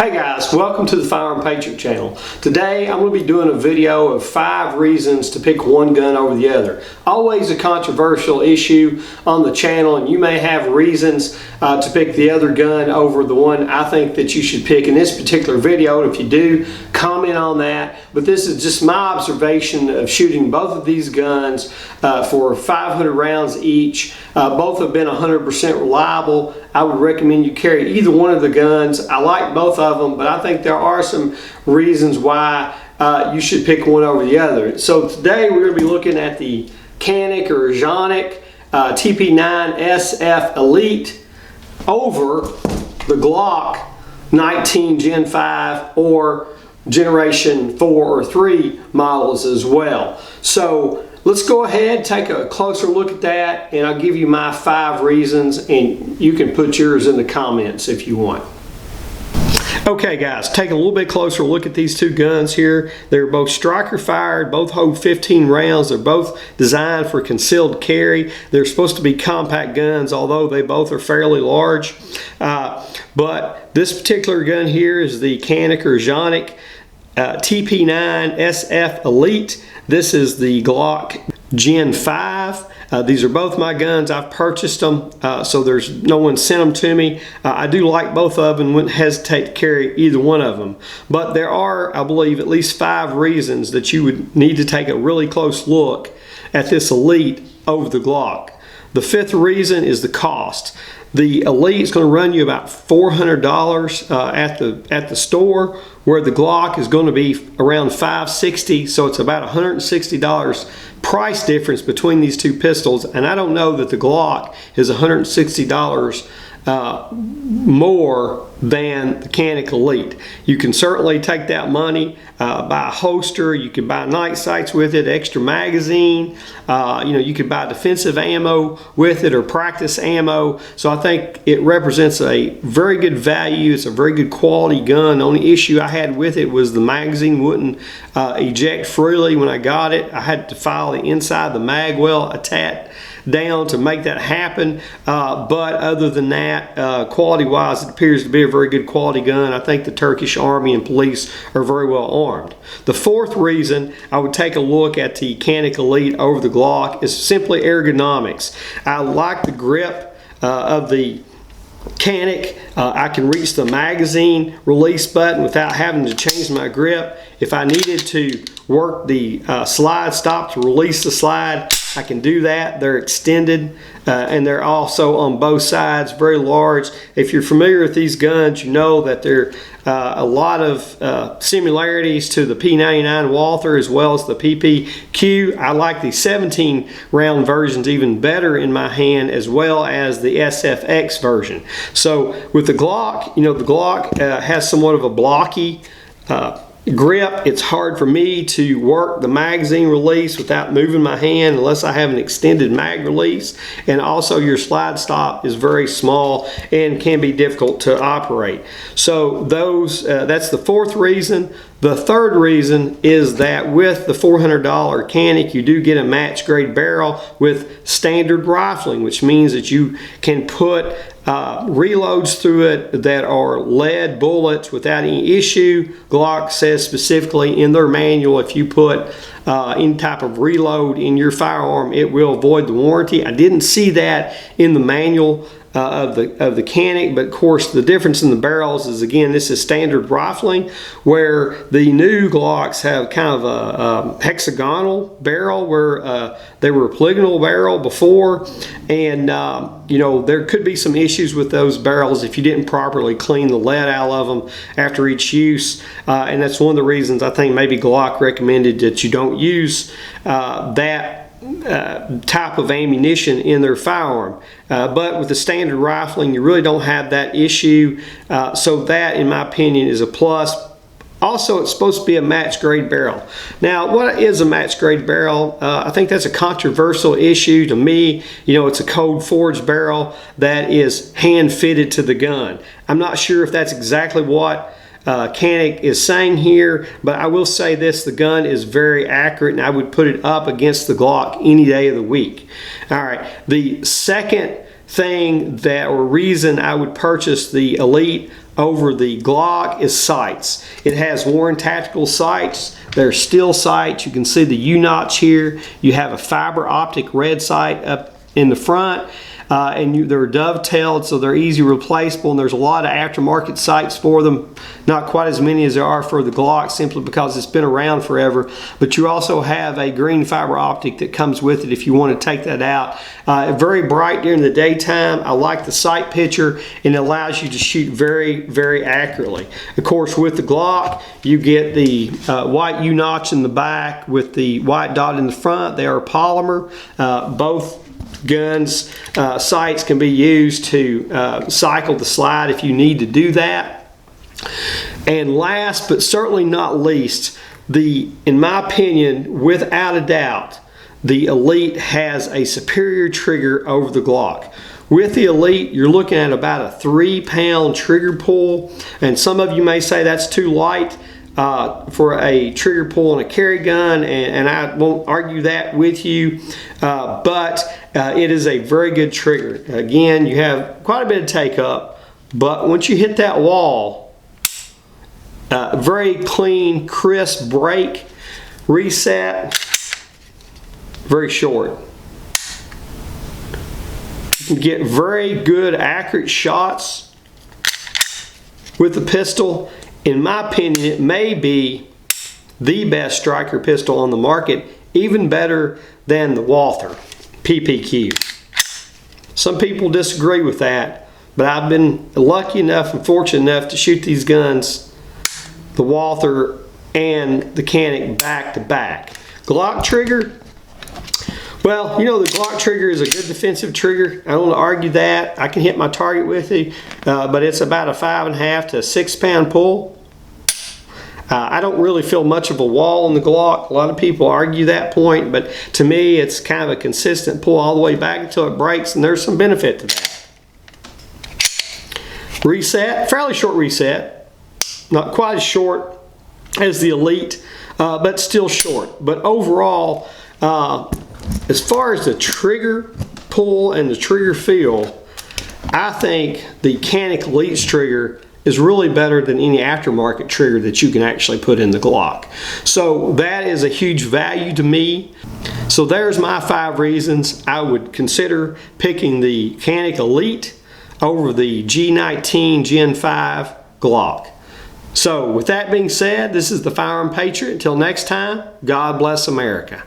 Hey guys, welcome to the Firearm Patriot channel. Today I'm going to be doing a video of 5 reasons to pick one gun over the other. Always a controversial issue on the channel, and you may have reasons to pick the other gun over the one I think that you should pick in this particular video. And if you do, comment on that. But this is just my observation of shooting both of these guns for 500 rounds each. Both have been 100% reliable. I would recommend you carry either one of the guns. I like both of them, but I think there are some reasons why you should pick one over the other. So today we're going to be looking at the Canik or Canik TP9 SF Elite over the Glock 19 Gen 5 or Generation 4 or 3 models as well. So let's go ahead, take a closer look at that, and I'll give you my 5 reasons, and you can put yours in the comments if you want. Okay guys, take a little bit closer look at these two guns here. They're both striker fired, both hold 15 rounds. They're both designed for concealed carry. They're supposed to be compact guns, although they both are fairly large. But this particular gun here is the Canik or Canik TP9 SF Elite. This is the Glock Gen 5. These are both my guns. I've purchased them, so there's no one sent them to me. I do like both of them and wouldn't hesitate to carry either one of them. But there are, I believe, at least 5 reasons that you would need to take a really close look at this Elite over the Glock. The 5th reason is the cost. The Elite is going to run you about $400 at the store, where the Glock is going to be around $560, so it's about $160 price difference between these two pistols, and I don't know that the Glock is $160 more than the Canik Elite. You can certainly take that money, buy a holster, you can buy night sights with it, extra magazine, you can buy defensive ammo with it or practice ammo. So I think it represents a very good value. It's a very good quality gun. The only issue I had with it was the magazine wouldn't eject freely when I got it. I had to file the inside the mag well attached down to make that happen, but other than that, quality wise, it appears to be a very good quality gun. I think the Turkish army and police are very well armed. The 4th reason I would take a look at the Canik Elite over the Glock is simply ergonomics. I like the grip of the Canik. I can reach the magazine release button without having to change my grip. If I needed to work the slide stop to release the slide, I can do that. They're extended and they're also on both sides, very large. If you're familiar with these guns, you know that there are a lot of similarities to the P99 Walther as well as the PPQ. I like the 17 round versions even better in my hand, as well as the SFX version. So with the Glock, the Glock has somewhat of a blocky grip. It's hard for me to work the magazine release without moving my hand unless I have an extended mag release, and also your slide stop is very small and can be difficult to operate. So that's the 4th reason. The 3rd reason is that with the $400 Canik, you do get a match grade barrel with standard rifling, which means that you can put reloads through it that are lead bullets without any issue. Glock says specifically in their manual, if you put any type of reload in your firearm, it will void the warranty. I didn't see that in the manual of the Canik, but of course the difference in the barrels is, again, this is standard rifling, where the new Glocks have kind of a hexagonal barrel, where they were a polygonal barrel before, and there could be some issues with those barrels if you didn't properly clean the lead out of them after each use, and that's one of the reasons I think maybe Glock recommended that you don't use that type of ammunition in their firearm. But with the standard rifling, you really don't have that issue. So that, in my opinion, is a plus. Also, it's supposed to be a match grade barrel. Now, what is a match grade barrel? I think that's a controversial issue to me. It's a code forged barrel that is hand fitted to the gun. I'm not sure if that's exactly what Canik is saying here, but I will say this: the gun is very accurate, and I would put it up against the Glock any day of the week. All right, the second thing or reason I would purchase the Elite over the Glock is sights. It has Warren tactical sights. They're steel sights. You can see the U-notch here. You have a fiber optic red sight up in the front. They're dovetailed, so they're easy replaceable, and there's a lot of aftermarket sights for them. Not quite as many as there are for the Glock, simply because it's been around forever. But you also have a green fiber optic that comes with it if you want to take that out. Very bright during the daytime. I like the sight picture, and it allows you to shoot very, very accurately. Of course, with the Glock, you get the white U-notch in the back with the white dot in the front. They are polymer. Both guns sights can be used to cycle the slide if you need to do that. And last but certainly not least, in my opinion, without a doubt, the Elite has a superior trigger over the Glock. With the Elite, you're looking at about a 3-pound trigger pull, and some of you may say that's too light for a trigger pull on a carry gun, and I won't argue that with you, but it is a very good trigger. Again, you have quite a bit of take up, but once you hit that wall, very clean, crisp break, reset, very short. You can get very good, accurate shots with the pistol. In my opinion, it may be the best striker pistol on the market, even better than the Walther PPQ. Some people disagree with that, but I've been lucky enough and fortunate enough to shoot these guns, the Walther and the Canik, back to back. Glock trigger, well, you know, the Glock trigger is a good defensive trigger. I don't want to argue that. I can hit my target with it, but it's about a 5.5 to 6 pound pull. I don't really feel much of a wall in the Glock. A lot of people argue that point, but to me, it's kind of a consistent pull all the way back until it breaks, and there's some benefit to that. Reset, fairly short reset. Not quite as short as the Elite, but still short. But overall, as far as the trigger pull and the trigger feel, I think the Canik Elite's trigger is really better than any aftermarket trigger that you can actually put in the Glock. So that is a huge value to me. So there's my 5 reasons I would consider picking the Canik Elite over the G19 Gen 5 Glock. So with that being said, this is the Firearm Patriot. Until next time, God bless America.